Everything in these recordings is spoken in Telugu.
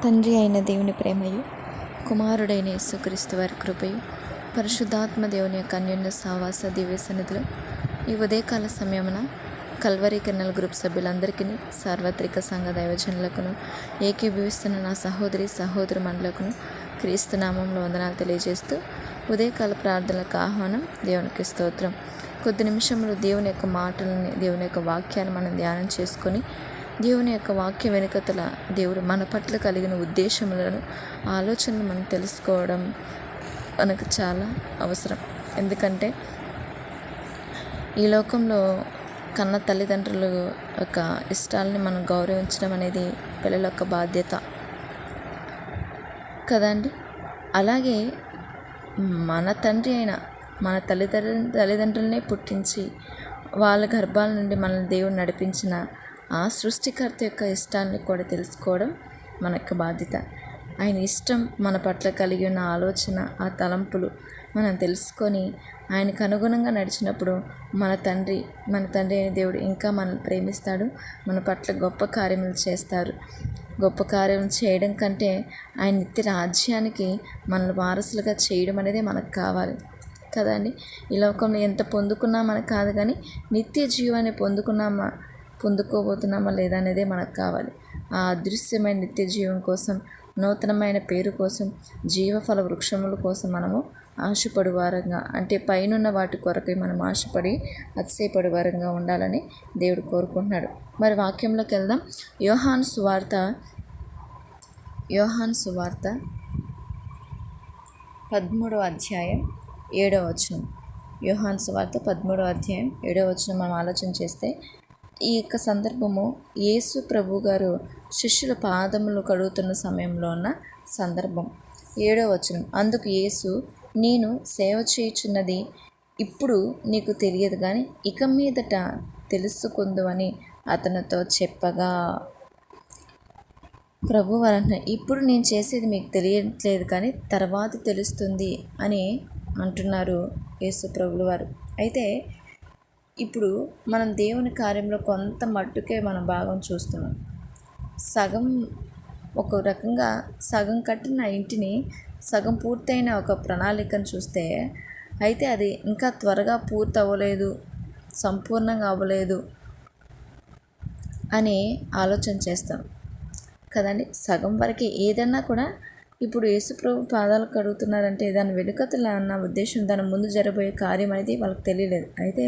తండ్రి అయిన దేవుని ప్రేమయు, కుమారుడైన యేసుక్రీస్తు వారి కృపయు, పరిశుద్ధాత్మ దేవుని యొక్క అన్యోన్య సావాస దివ్య సన్నిధిలో ఈ ఉదయకాల సమయమున కల్వరి కెన్నెల్ గ్రూప్ సభ్యులందరికీ, సార్వత్రిక సంఘ దైవజనులకును, ఏకీభవిస్తున్న నా సహోదరి మండలకును క్రీస్తు నామంలో వందనాలు తెలియజేస్తూ ఉదయకాల ప్రార్థనలకు ఆహ్వానం. దేవునికి స్తోత్రం. కొద్ది నిమిషములు దేవుని యొక్క మాటలని, దేవుని యొక్క వాక్యాన్ని మనం ధ్యానం చేసుకొని, దేవుని యొక్క వాక్య వెనుకతల దేవుడు మన పట్ల కలిగిన ఉద్దేశములను, ఆలోచనలు మనం తెలుసుకోవడం మనకు చాలా అవసరం. ఎందుకంటే ఈ లోకంలో కన్న తల్లిదండ్రుల యొక్క ఇష్టాలని మనం గౌరవించడం అనేది పిల్లల యొక్క బాధ్యత కదండి. అలాగే మన తండ్రి అయిన మన తల్లిదండ్రులనే పుట్టించి వాళ్ళ గర్భాల నుండి మనల్ని దేవుడు నడిపించిన ఆ సృష్టికర్త యొక్క ఇష్టాన్ని కూడా తెలుసుకోవడం మన యొక్క బాధ్యత. ఆయన ఇష్టం మన పట్ల కలిగి ఉన్న ఆలోచన, ఆ తలంపులు మనం తెలుసుకొని ఆయనకు అనుగుణంగా నడిచినప్పుడు మన తండ్రి అయిన దేవుడు ఇంకా మనల్ని ప్రేమిస్తాడు, మన పట్ల గొప్ప కార్యములు చేస్తారు. గొప్ప కార్యం చేయడం కంటే ఆయన నిత్య రాజ్యానికి మనల్ని వారసులుగా చేయడం అనేది మనకు కావాలి కదండి. ఈ లోకంలో ఎంత పొందుకున్నా మనకు కాదు, కానీ నిత్య జీవాన్ని పొందుకోబోతున్నామా లేదా అనేదే మనకు కావాలి. ఆ అదృశ్యమైన నిత్య జీవం కోసం, నూతనమైన పేరు కోసం, జీవఫల వృక్షముల కోసం మనము ఆశపడు వారంగా, అంటే పైనున్న వాటి కొరకై మనం ఆశపడి అతిశయపడు వారంగా ఉండాలని దేవుడు కోరుకుంటున్నాడు. మరి వాక్యంలోకి వెళ్దాం. యోహాను సువార్త 13వ అధ్యాయం 7వ వచనం. యోహాను సువార్త 13వ అధ్యాయం 7వ వచనం మనం ఆలోచన చేస్తే, ఈ యొక్క సందర్భము యేసు ప్రభు గారు శిష్యుల పాదములు కడుగుతున్న సమయంలో ఉన్న సందర్భం. 7వ వచనం. అందుకు యేసు, నేను సేవ చేయుచున్నది ఇప్పుడు నీకు తెలియదు, కానీ ఇక మీదట తెలుసుకుందువని అతనితో చెప్పగా. ప్రభు వారంటున్న, ఇప్పుడు నేను చేసేది మీకు తెలియట్లేదు, కానీ తర్వాత తెలుస్తుంది అని అంటున్నారు యేసు ప్రభులు వారు. అయితే ఇప్పుడు మనం దేవుని కార్యంలో కొంత మట్టుకే మనం భాగం చూస్తున్నాం. ఒక రకంగా సగం కట్టిన ఇంటిని, సగం పూర్తయిన ఒక ప్రణాళికను చూస్తే, అయితే అది ఇంకా త్వరగా పూర్తి అవ్వలేదు, సంపూర్ణంగా అవ్వలేదు అని ఆలోచన చేస్తాం కదండి. సగం వరకు ఏదన్నా కూడా ఇప్పుడు యేసుప్రభు పాదాలు కడుగుతున్నారంటే దాని వెనుకతల అన్న ఉద్దేశం, దాని ముందు జరగబోయే కార్యం అనేది వాళ్ళకి తెలియలేదు. అయితే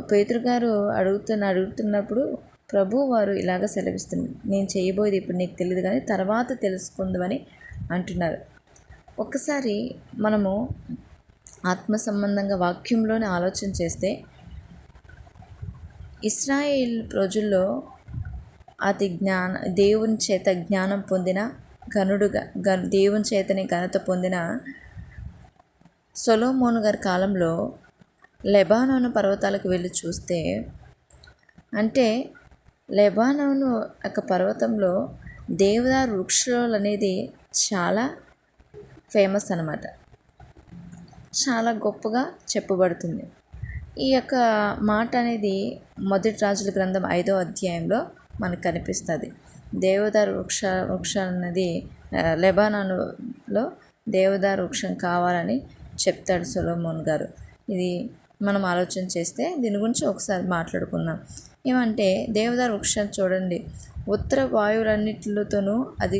పేతురు గారు అడుగుతున్నప్పుడు ప్రభు వారు ఇలాగ సెలవిస్తున్నారు, నేను చేయబోయేది ఇప్పుడు నీకు తెలియదు, కానీ తర్వాత తెలుసుకుందామని అంటున్నారు. ఒక్కసారి మనము ఆత్మ సంబంధంగా వాక్యంలోనే ఆలోచన చేస్తే, ఇశ్రాయేల్ రోజుల్లో దేవుని చేత జ్ఞానం పొందిన ఘనుడుగా, దేవుని చేతని ఘనత పొందిన సొలొమోను గారి కాలంలో లెబానోను పర్వతాలకు వెళ్ళి చూస్తే, అంటే లెబానోను యొక్క పర్వతంలో దేవదారు వృక్షాలు అనేది చాలా ఫేమస్ అన్నమాట, చాలా గొప్పగా చెప్పబడుతుంది. ఈ యొక్క మాట అనేది మొదటి రాజుల గ్రంథం 5వ అధ్యాయంలో మనకు కనిపిస్తుంది. దేవదారు వృక్షాలు అన్నది లెబానానులో దేవదారు వృక్షం కావాలని చెప్తాడు సొలొమోన్ గారు. ఇది మనం ఆలోచన చేస్తే దీని గురించి ఒకసారి మాట్లాడుకుందాం. ఏమంటే దేవదారు వృక్షం చూడండి, ఉత్తర వాయువులన్నిటితోనూ అది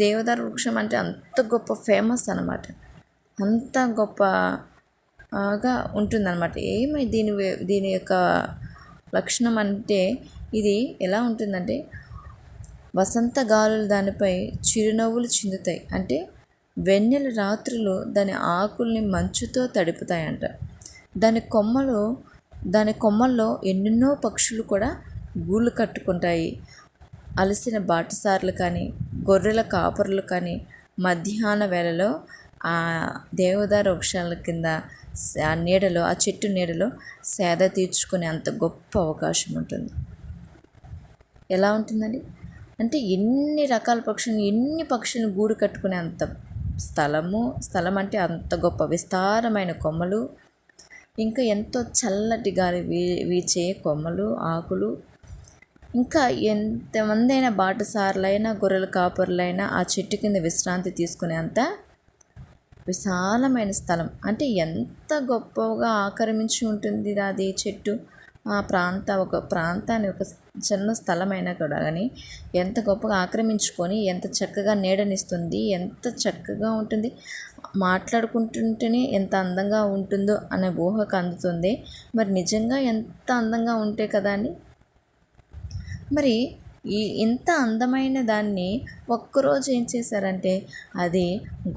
దేవదారు వృక్షం అంటే అంత గొప్ప ఫేమస్ అన్నమాట, అంత గొప్పగా ఉంటుందన్నమాట. ఏమి దీని యొక్క లక్షణం అంటే, ఇది ఎలా ఉంటుందంటే, వసంత గాలులు దానిపై చిరునవ్వులు చిందుతాయి, అంటే వెన్నెల రాత్రులు దాని ఆకుల్ని మంచుతో తడుపుతాయంట. దాని కొమ్మల్లో ఎన్నెన్నో పక్షులు కూడా గూళ్ళు కట్టుకుంటాయి. అలసిన బాటసార్లు కానీ, గొర్రెల కాపరులు కానీ మధ్యాహ్న వేళలో ఆ దేవదారు వృక్షాల కింద ఆ చెట్టు నీడలో సేద తీర్చుకునే అంత గొప్ప అవకాశం ఉంటుంది. ఎలా ఉంటుందండి అంటే, ఎన్ని రకాల పక్షులను గూడు కట్టుకునే అంత స్థలం అంటే అంత గొప్ప విస్తారమైన కొమ్మలు, ఇంకా ఎంతో చల్లటి గాలి వీచే కొమ్మలు, ఆకులు, ఇంకా ఎంతమందైనా బాటసారులైనా గొర్రెల కాపరులైనా ఆ చెట్టు కింద విశ్రాంతి తీసుకునేంత విశాలమైన స్థలం. అంటే ఎంత గొప్పగా ఆక్రమించి ఉంటుంది అది చెట్టు. ఒక ప్రాంతాన్ని, ఒక చిన్న స్థలమైనా కూడా కానీ ఎంత గొప్పగా ఆక్రమించుకొని ఎంత చక్కగా నీడనిస్తుంది, ఎంత చక్కగా ఉంటుంది. మాట్లాడుకుంటుంటేనే ఎంత అందంగా ఉంటుందో అనే ఊహకు అందుతుంది. మరి నిజంగా ఎంత అందంగా ఉంటే కదా అండి. మరి ఇంత అందమైన దాన్ని ఒక్కరోజు ఏం చేశారంటే అది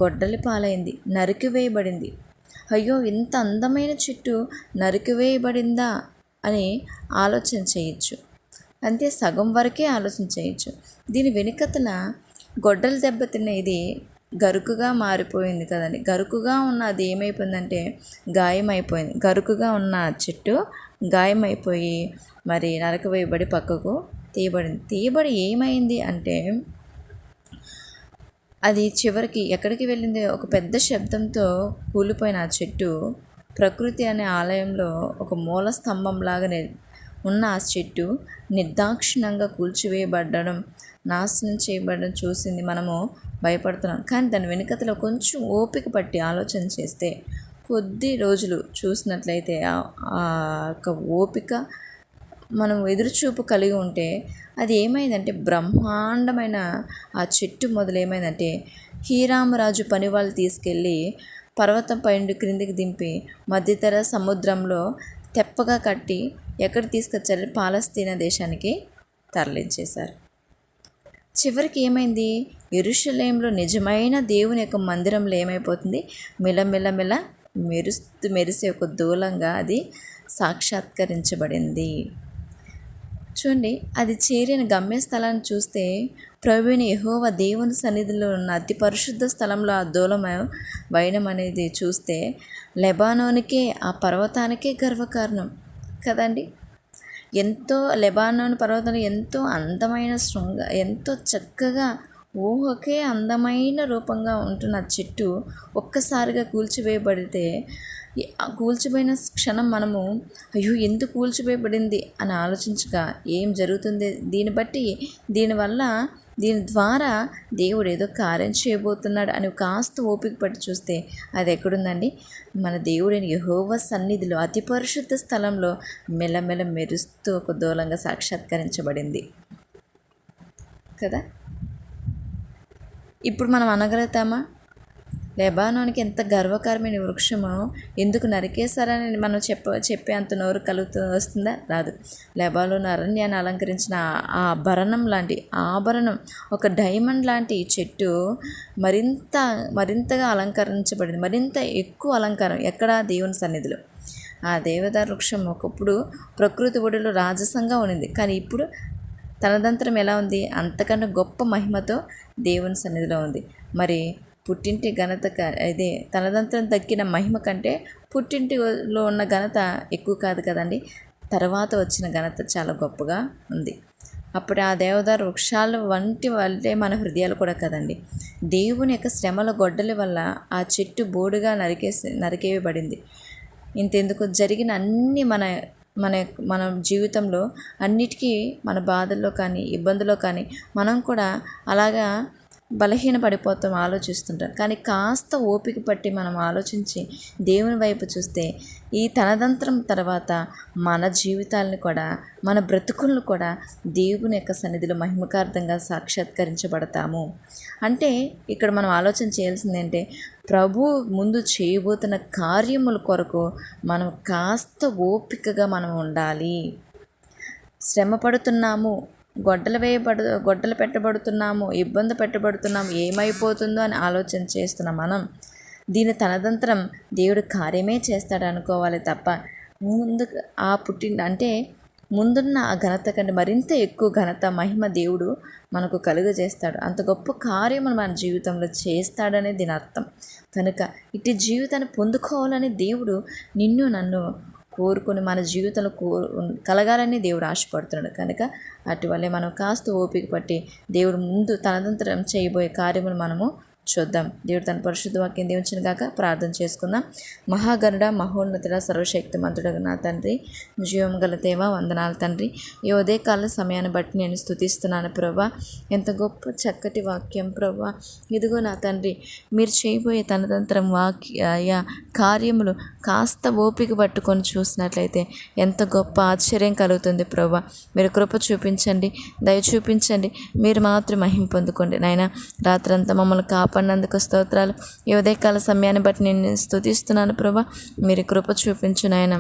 గొడ్డలి పాలైంది, నరికివేయబడింది. అయ్యో, ఇంత అందమైన చెట్టు నరికివేయబడిందా అని ఆలోచన చేయొచ్చు. అంతే, సగం వరకే ఆలోచన చేయొచ్చు. దీని వెనుకతల గొడ్డలి దెబ్బతిన్న ఇది గరుకుగా మారిపోయింది కదండి. గరుకుగా ఉన్న అది ఏమైపోయిందంటే గాయమైపోయింది. గరుకుగా ఉన్న చెట్టు గాయమైపోయి మరి నరకవేయబడి పక్కకు తీయబడి ఏమైంది అంటే అది చివరికి ఎక్కడికి వెళ్ళింది? ఒక పెద్ద శబ్దంతో కూలిపోయిన ఆ చెట్టు ప్రకృతి అనే ఆలయంలో ఒక మూల స్తంభంలాగా ఉన్న ఆ చెట్టు నిర్దాక్షిణ్యంగా కూల్చివేయబడడం, నాశనం చేయబడడం చూసింది మనము భయపడుతున్నాం. కానీ దాని వెనుకతలో కొంచెం ఓపిక పట్టి ఆలోచన చేస్తే, కొద్ది రోజులు చూసినట్లయితే ఆ యొక్క ఓపిక మనం ఎదురుచూపు కలిగి ఉంటే అది ఏమైందంటే బ్రహ్మాండమైన ఆ చెట్టు మొదలేమైందంటే హీరామరాజు పని వాళ్ళు తీసుకెళ్ళి పర్వతం పైన క్రిందికి దింపి మధ్యధరా సముద్రంలో తెప్పగా కట్టి ఎక్కడ తీసుకొచ్చారు? పాలస్తీనా దేశానికి తరలించేశారు. చివరికి ఏమైంది? యెరూషలేంలో నిజమైన దేవుని యొక్క మందిరంలో ఏమైపోతుంది? మెల్లమెల్ల మెరిసే ఒక దూలంగా అది సాక్షాత్కరించబడింది. చూడండి, అది చేరిన గమ్యస్థలాన్ని చూస్తే ప్రభువైన యెహోవా దేవుని సన్నిధిలో ఉన్న అతి పరిశుద్ధ స్థలంలో ఆ దూలం వైనం అనేది చూస్తే లెబానోనికే, ఆ పర్వతానికే గర్వకారణం కదండి. ఎంతో లెబానోన్ పర్వతం ఎంతో అందమైన ఎంతో చక్కగా ఊహకే అందమైన రూపంగా ఉంటున్న చెట్టు ఒక్కసారిగా కూల్చివేయబడితే కూల్చిపోయిన క్షణం మనము అయ్యో ఎందుకు కూల్చివేయబడింది అని ఆలోచించగా ఏం జరుగుతుంది, దీని ద్వారా దేవుడు ఏదో కార్యం చేయబోతున్నాడు అని కాస్త ఓపిక పట్టి చూస్తే అది ఎక్కడుందండి? మన దేవుడైన యెహోవా సన్నిధిలో అతి పరిశుద్ధ స్థలంలో మెల్లమెల్ల మెరుస్తూ ఒక దూలంగా సాక్షాత్కరించబడింది కదా. ఇప్పుడు మనం అనగలుగుతామా లెబానోనికి ఎంత గర్వకారమైన వృక్షమో ఎందుకు నరికేశారని మనం చెప్పే అంత నోరు వస్తుందా? రాదు. లెబానోన్ అరణ్యాన్ని అలంకరించిన ఆ ఆభరణం ఒక డైమండ్ లాంటి చెట్టు మరింతగా అలంకరించబడింది. మరింత ఎక్కువ అలంకారం ఎక్కడ? దేవుని సన్నిధిలో. ఆ దేవదారు వృక్షం ఒకప్పుడు ప్రకృతి ఒడిలో రాజసంగా ఉన్నింది, కానీ ఇప్పుడు తనదంతరం ఎలా ఉంది? అంతకన్నా గొప్ప మహిమతో దేవుని సన్నిధిలో ఉంది. మరి పుట్టింటి ఘనత తనదంతరం దక్కిన మహిమ కంటే పుట్టింటిలో ఉన్న ఘనత ఎక్కువ కాదు కదండి. తర్వాత వచ్చిన ఘనత చాలా గొప్పగా ఉంది. అప్పుడు ఆ దేవదారు వృక్షాలు వల్లే మన హృదయాలు కూడా కదండి. దేవుని యొక్క శ్రమల గొడ్డలి వల్ల ఆ చెట్టు బోడుగా నరికేయబడింది. ఇంతెందుకు జరిగిన అన్ని మన జీవితంలో అన్నిటికీ, మన బాధల్లో కానీ ఇబ్బందుల్లో కానీ మనం కూడా అలాగా బలహీన పడిపోతాం, ఆలోచిస్తుంటాం. కానీ కాస్త ఓపిక పట్టి మనం ఆలోచించి దేవుని వైపు చూస్తే ఈ తనదంత్రం తర్వాత మన జీవితాలను కూడా, మన బ్రతుకులను కూడా దేవుని యొక్క సన్నిధిలో మహిమకార్థంగా సాక్షాత్కరించబడతాము. అంటే ఇక్కడ మనం ఆలోచన చేయాల్సింది ఏంటంటే ప్రభు ముందు చేయబోతున్న కార్యముల కొరకు మనం కాస్త ఓపికగా మనం ఉండాలి. శ్రమ పడుతున్నాము, గొడ్డలు పెట్టబడుతున్నాము, ఇబ్బంది పెట్టబడుతున్నాము, ఏమైపోతుందో అని ఆలోచన చేస్తున్న మనం దీని తనదంతరం దేవుడు కార్యమే చేస్తాడు అనుకోవాలి తప్ప ముందున్న ఆ ఘనత కంటే మరింత ఎక్కువ ఘనత, మహిమ దేవుడు మనకు కలుగజేస్తాడు. అంత గొప్ప కార్యములు మన జీవితంలో చేస్తాడనే దీని అర్థం. కనుక ఇటు జీవితాన్ని పొందుకోవాలని దేవుడు నిన్ను నన్ను కోరుకొని మన జీవితంలో కలగాలని దేవుడు ఆశపడుతున్నాడు. కనుక అటువల్లే మనం కాస్త ఓపిక పట్టి దేవుడు ముందు తనదంతరం చేయబోయే కార్యములు మనము చూద్దాం. దేవుడు తన పరిశుద్ధ వాక్యం దీవించిన గాక. ప్రార్థన చేసుకుందాం. మహాగరుడ, మహోన్నతుడ, సర్వశక్తిమంతుడు నా తండ్రి, జీవం గల దేవా, వందనాలు తండ్రి. ఈ ఉదయకాల సమయాన్ని బట్టి నేను స్తుతిస్తున్నాను ప్రభా. ఎంత గొప్ప చక్కటి వాక్యం ప్రభా. ఇదిగో నా తండ్రి, మీరు చేయబోయే తనతంత్రం కార్యములు కాస్త ఓపిక పట్టుకొని చూసినట్లయితే ఎంత గొప్ప ఆశ్చర్యం కలుగుతుంది ప్రభా. మీరు కృప చూపించండి, దయ చూపించండి. మీరు మాత్రం మహిమ పొందుకోండి నాయన. రాత్రంతా మమ్మల్ని కాపాడినందుకు స్తోత్రాలు. ఈ ఉదయకాల సమయాన్ని బట్టి నేను స్తుతిస్తున్నాను ప్రభా. మీరు కృప చూపించు నాయన.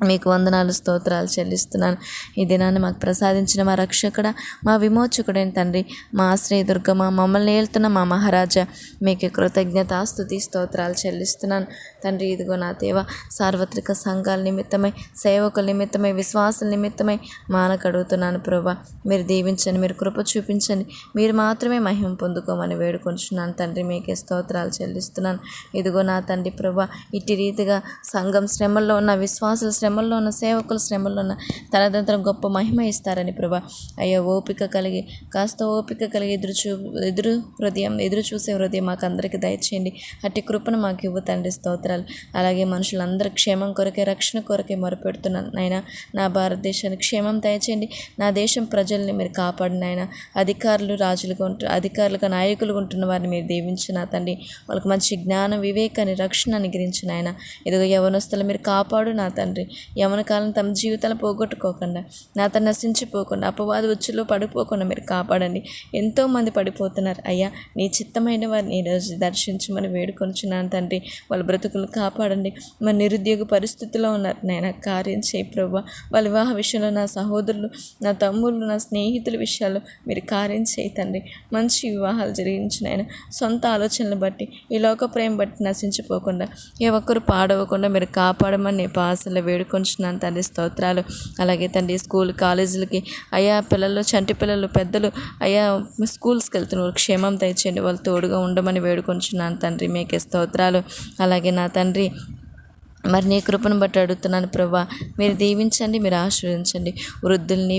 మీకు వందనాలు, స్తోత్రాలు చెల్లిస్తున్నాను. ఈ దినాన్ని మాకు ప్రసాదించిన మా రక్షకుడ, మా విమోచకుడైన తండ్రి, మా ఆశ్రయదుర్గమ, మమ్మల్ని ఏలుతున్న మా మహారాజా, మీకు కృతజ్ఞతాస్తుతి స్తోత్రాలు చెల్లిస్తున్నాను తండ్రి. ఇదిగో నా దేవ, సార్వత్రిక సంఘాల నిమిత్తమై, సేవకుల నిమిత్తమై, విశ్వాసుల నిమిత్తమై మానకడుగుతున్నాను ప్రభా. మీరు దీవించండి, మీరు కృప చూపించండి. మీరు మాత్రమే మహిమ పొందుకోమని వేడుకొంచున్నాను తండ్రి. మీకే స్తోత్రాలు చెల్లిస్తున్నాను. ఇదిగో నా తండ్రి ప్రభా, ఇట్టి రీతిగా సంఘం శ్రమల్లో ఉన్న, విశ్వాసుల శ్రమల్లో ఉన్న, సేవకుల శ్రమల్లో ఉన్న తనదంతరం గొప్ప మహిమ ఇస్తారని ప్రభా. అయ్యో, ఓపిక కలిగి, కాస్త ఓపిక కలిగి ఎదురు చూసే హృదయం మాకు అందరికీ దయచేయండి. అట్టి కృపను మాకు ఇవ్వు తండ్రి. స్తోత్రాలు. అలాగే మనుషులందరూ క్షేమం కొరకే, రక్షణ కొరకే మొరపెడుతున్నాను నాయన. నా భారతదేశానికి క్షేమం దయచేయండి. నా దేశం ప్రజల్ని మీరు కాపాడిన ఆయన. అధికారులుగా నాయకులుగా ఉంటున్న వారిని మీరు దీవించిన తండ్రి. వాళ్ళకి మంచి జ్ఞానం, వివేకాన్ని, రక్షణ అనుగ్రహించిన ఆయన. ఇదిగో యవనస్తులు మీరు కాపాడు నా తండ్రి. యవన కాలం తమ జీవితాలు పోగొట్టుకోకుండా, నా తను నశించిపోకుండా, అపవాద ఉచ్చులో పడిపోకుండా మీరు కాపాడండి. ఎంతోమంది పడిపోతున్నారు అయ్యా. నీ చిత్తమైన వారిని ఈరోజు దర్శించమని వేడుకొంచున్నాను తండ్రి. వాళ్ళ బ్రతుకులు కాపాడండి. మన నిరుద్యోగ పరిస్థితిలో ఉన్నారు నాయన, కార్యం చేయి ప్రభా. వాళ్ళ వివాహ విషయంలో నా సహోదరులు, నా తమ్ముళ్ళు, నా స్నేహితుల విషయాల్లో మీరు కార్యం చేయి తండ్రి. మంచి వివాహాలు జరిగించిన ఆయన. సొంత ఆలోచనలు బట్టి, ఈ లోక ప్రేమ బట్టి నశించిపోకుండా, ఏ ఒక్కరు పాడవకుండా మీరు కాపాడమని నీ పాసలో వేడుకొంచున్నాను తండ్రి. స్తోత్రాలు. అలాగే తండ్రి, స్కూల్ కాలేజీలకి అయ్యా, పిల్లలు, చంటి పిల్లలు, పెద్దలు అయ్యా స్కూల్స్కి వెళ్తున్నారు, క్షేమం దయచేయండి. వాళ్ళు తోడుగా ఉండమని వేడుకొంచున్నాను తండ్రి. మీకే స్తోత్రాలు. అలాగే నా తండ్రి, మరి నీ కృపను బట్టి అడుగుతున్నాను ప్రభా. మీరు దీవించండి, మీరు ఆశీర్వదించండి. వృద్ధుల్ని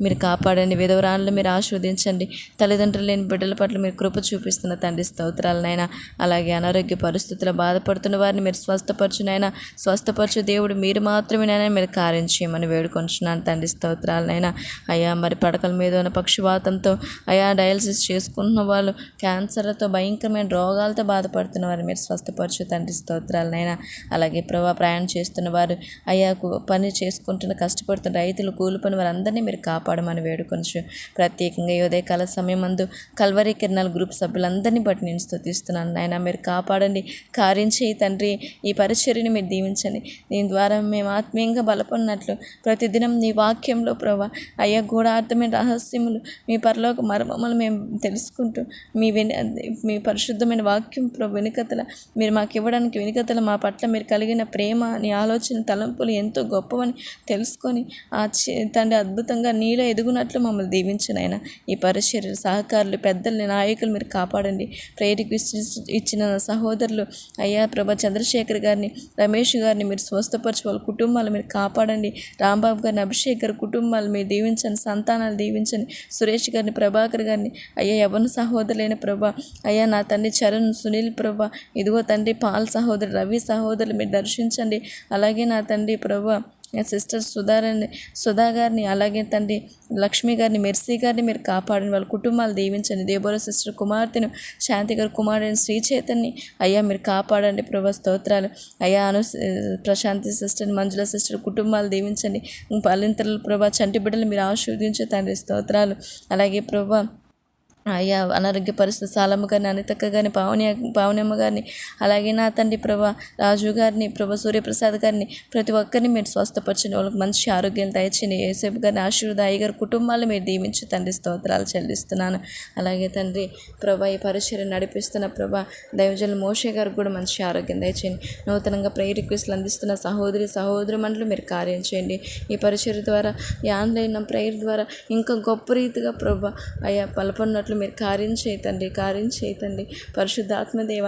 మీరు కాపాడండి, విధవరాలను మీరు ఆశీర్వదించండి. తల్లిదండ్రులు లేని బిడ్డల పట్ల మీరు కృప చూపిస్తున్న తండ్రి. స్తోత్రాలనైనా. అలాగే అనారోగ్య పరిస్థితుల్లో బాధపడుతున్న వారిని మీరు స్వస్థపరచునైనా. స్వస్థపరచు దేవుడు మీరు మాత్రమేనైనా మీరు కార్యం చేయమని వేడుకొంచున్నాను తండ్రి. స్తోత్రాలనైనా. అయ్యా, మరి పడకల మీద ఉన్న పక్షవాతంతో అయ్యా, డయాలసిస్ చేసుకుంటున్న వాళ్ళు, క్యాన్సర్లతో, భయంకరమైన రోగాలతో బాధపడుతున్న వారు మీరు స్వస్థపరచు తండ్రి. స్తోత్రాలనైనా. అలాగే ప్రభా, ప్రయాణం చేస్తున్న వారు అయ్యా, పని చేసుకుంటున్న, కష్టపడుతున్న రైతులు, కూలి పని వారందరినీ మీరు కాపాడమని వేడుకొంచు. ప్రత్యేకంగా ఈ ఉదయకాల సమయం మందు కల్వరి కిరణాల గ్రూప్ సభ్యులందరినీ బట్టి నేను స్తుతిస్తున్నాను నాయన. మీరు కాపాడండి, కార్యం చేయి తండ్రి. ఈ పరిచర్యని మీరు దీవించండి. దీని ద్వారా మేము ఆత్మీయంగా బలపడినట్లు ప్రతిదినం నీ వాక్యంలో ప్రభా అయ్యా, గూఢార్థమైన రహస్యములు, మీ పరలోక మర్మములు మేము తెలుసుకుంటూ మీ పరిశుద్ధమైన వాక్యం వెనుకతల మీరు మాకు ఇవ్వడానికి, వెనుకతల మా పట్ల మీరు కలిగిన ప్రేమ, నీ ఆలోచన, తలంపులు ఎంతో గొప్పవని తెలుసుకొని తండ్రి అద్భుతంగా నీలో ఎదుగునట్లు మమ్మల్ని దీవించినైనా. ఈ పరిచర్య సహకారులు, పెద్దల్ని, నాయకులు మీరు కాపాడండి. ప్రేయర్కి ఇచ్చిన సహోదరులు అయ్యా ప్రభా, చంద్రశేఖర్ గారిని, రమేష్ గారిని మీరు స్వస్థపరచు. వాళ్ళ కుటుంబాలు మీరు కాపాడండి. రాంబాబు గారిని, అభిషేక్ గారి కుటుంబాలు మీరు దీవించండి. సంతానాలు దీవించండి. సురేష్ గారిని, ప్రభాకర్ గారిని అయ్యా, యవన సహోదరులైన ప్రభా అయ్యా, నా తండ్రి చరణ్, సునీల్ ప్రభా, ఇదిగో తండ్రి పాల్ సహోదరు, రవి సహోదరులు మీరు దర్శించండి. అలాగే నా తండ్రి ప్రభా సిస్టర్ సుధా గారిని, అలాగే తండ్రి లక్ష్మి గారిని, మెర్సీ గారిని మీరు కాపాడండి. వాళ్ళ కుటుంబాలు దీవించండి. దేబోరా సిస్టర్ కుమార్తెను, శాంతి గారి కుమారుని శ్రీ చైతన్యని అయ్యా మీరు కాపాడండి ప్రభా. స్తోత్రాలు. అయ్యా, ప్రశాంతి సిస్టర్, మంజుల సిస్టర్ కుటుంబాలు దీవించండి. పల్లింతలు ప్రభా, చంటి బిడ్డలు మీరు ఆశీర్వదించు తండ్రి. స్తోత్రాలు. అలాగే ప్రభా అయ్యా, అనారోగ్య పరిస్థితి సాలమ్మ గారిని, అనితక్క గారిని, పావనమ్మ గారిని, అలాగే నా తండ్రి ప్రభా రాజు గారిని, ప్రభా సూర్యప్రసాద్ గారిని, ప్రతి ఒక్కరిని మీరు స్వస్థపరచండి. వాళ్ళకి మంచి ఆరోగ్యం దయచేయండి. ఏసేపు గారిని ఆశీర్వాద, అయ్యగారు కుటుంబాలను మీరు దీవించి తండ్రి. స్తోత్రాలు చెల్లిస్తున్నాను. అలాగే తండ్రి ప్రభా, ఈ పరిచర్య నడిపిస్తున్న ప్రభా దైవజనులు మోషే గారికి కూడా మంచి ఆరోగ్యం దయచేయండి. నూతనంగా ప్రేయర్ రిక్వెస్ట్లు అందిస్తున్న సహోదరి మండలి మీరు కార్యం చేయండి. ఈ పరిచర్య ద్వారా, ఈ ఆన్లైన్ ప్రేయర్ ద్వారా ఇంకా గొప్ప రీతిగా ప్రభా అయ్యా బలపడినట్లు పట్ల మీరు కార్యం చేయతండి, కార్యం చేయతండి. పరిశుద్ధాత్మదేవ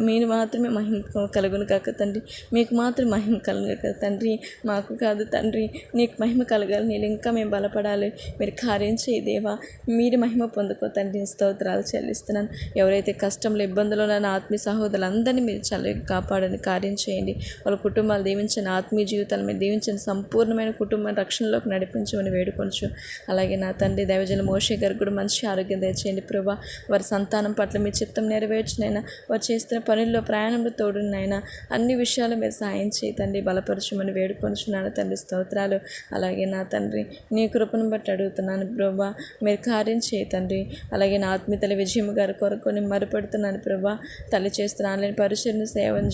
మీరు మాత్రమే మహిమ కలుగును కాక తండ్రి, మీకు మాత్రం మహిమ కలుగు కదా తండ్రి, మాకు కాదు తండ్రి. నీకు మహిమ కలగాలి, నేను ఇంకా మేము బలపడాలి. మీరు కార్యం చేయదేవా, మీరు మహిమ పొందుకో తండ్రి. స్తోత్రాలు చెల్లిస్తున్నాను. ఎవరైతే కష్టంలో ఇబ్బందులు ఉన్న ఆత్మీయ సహోదరులందరినీ మీరు చల్లగా కాపాడని కార్యం చేయండి. వాళ్ళ కుటుంబాలు దీవించండి, ఆత్మీయ జీవితాలు మీరు దీవించండి, సంపూర్ణమైన కుటుంబ రక్షణలోకి నడిపించమని వేడుకొంచు. అలాగే నా తండ్రి దైవజన మోషే గారు కూడా మంచి ఆరోగ్యం దయచేయండి ప్రభా. వారి సంతానం పట్ల మీ చిత్తం నెరవేర్చినైనా, వారు చేస్తున్న పనుల్లో ప్రయాణంలో తోడునైనా అన్ని విషయాలు మీరు సాయం చేయతండి, బలపరచమని వేడుకొంచున్నాను తండ్రి. స్తోత్రాలు. అలాగే నా తండ్రి నీ కృపను బట్టి అడుగుతున్నాను ప్రభా, మీరు కార్యం చేయతండి. అలాగే నా ఆత్మీయతల విజయం గారి కొరకు నేను మరుపెడుతున్నాను ప్రభా. తల్లి చేస్తున్న ఆన్లైన్ పరిశీలన సేవను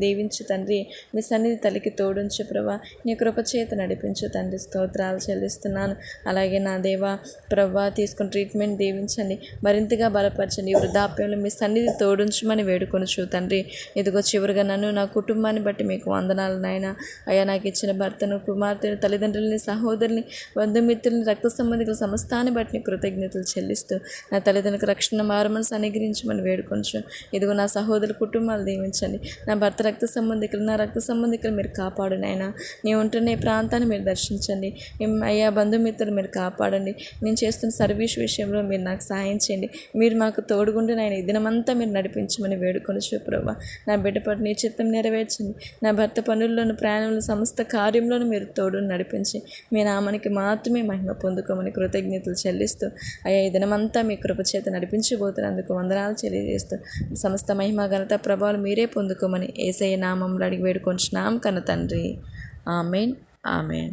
దీవించు తండ్రి. మీ సన్నిధి తల్లికి తోడుంచు ప్రభా, నీ కృప చేత నడిపించు తండ్రి. స్తోత్రాలు చెల్లిస్తున్నాను. అలాగే నా దేవా ప్రభా తీసుకుని ట్రీట్మెంట్ దీవించండి, మరింతగా బలపరచండి. వృద్ధాప్యంలో మీ సన్నిధి తోడుంచమని వేడుకొనుచు తండ్రి. ఇదిగో చివరిగా నన్ను నా కుటుంబాన్ని బట్టి మీకు వందనాలు నాయన. అయ్యా నాకు ఇచ్చిన భర్తను, కుమార్తెను, తల్లిదండ్రులని, సహోదరుని, బంధుమిత్రులని, రక్త సంబంధికుల సమస్తాన్ని బట్టి కృతజ్ఞతలు చెల్లిస్తూ నా తల్లిదండ్రులకు రక్షణ మారుమనసు అనుగ్రహించమని వేడుకొంచు. ఇదిగో నా సహోదరు కుటుంబాలు దీవించండి. నా భర్త రక్త సంబంధికులు, నా రక్త సంబంధికులు మీరు కాపాడు నాయన. నీ ఉంటున్న ఈ ప్రాంతాన్ని మీరు దర్శించండి అయ్యా. బంధుమిత్రులు మీరు కాపాడండి. నేను చేస్తున్న సర్వీస్ విషయంలో మీరు నాకు సహాయం చేయండి. మీరు మాకు తోడుగుండి నాయన ఈ దినమంతా మీరు నడిపించమని వేడుకొనుచు ప్రభా. నా బిడ్డ పట్ల నీ చిత్తం నెరవేర్చండి. నా భర్త పనుల్లోను, ప్రయాణంలో, సమస్త కార్యంలోనూ మీరు తోడు నడిపించి మీ నామానికి మాత్రమే మహిమ పొందుకోమని కృతజ్ఞతలు చెల్లిస్తూ అయ్యా ఈ దినమంతా మీ కృపచేత నడిపించబోతున్నందుకు వందనాలు తెలియజేస్తూ సమస్త మహిమ ఘనత ప్రభావాలు మీరే పొందుకోమని యేసయ్య నామంలో అడిగి వేడుకొంచున్నాం కన్న తండ్రి. Amen, amen.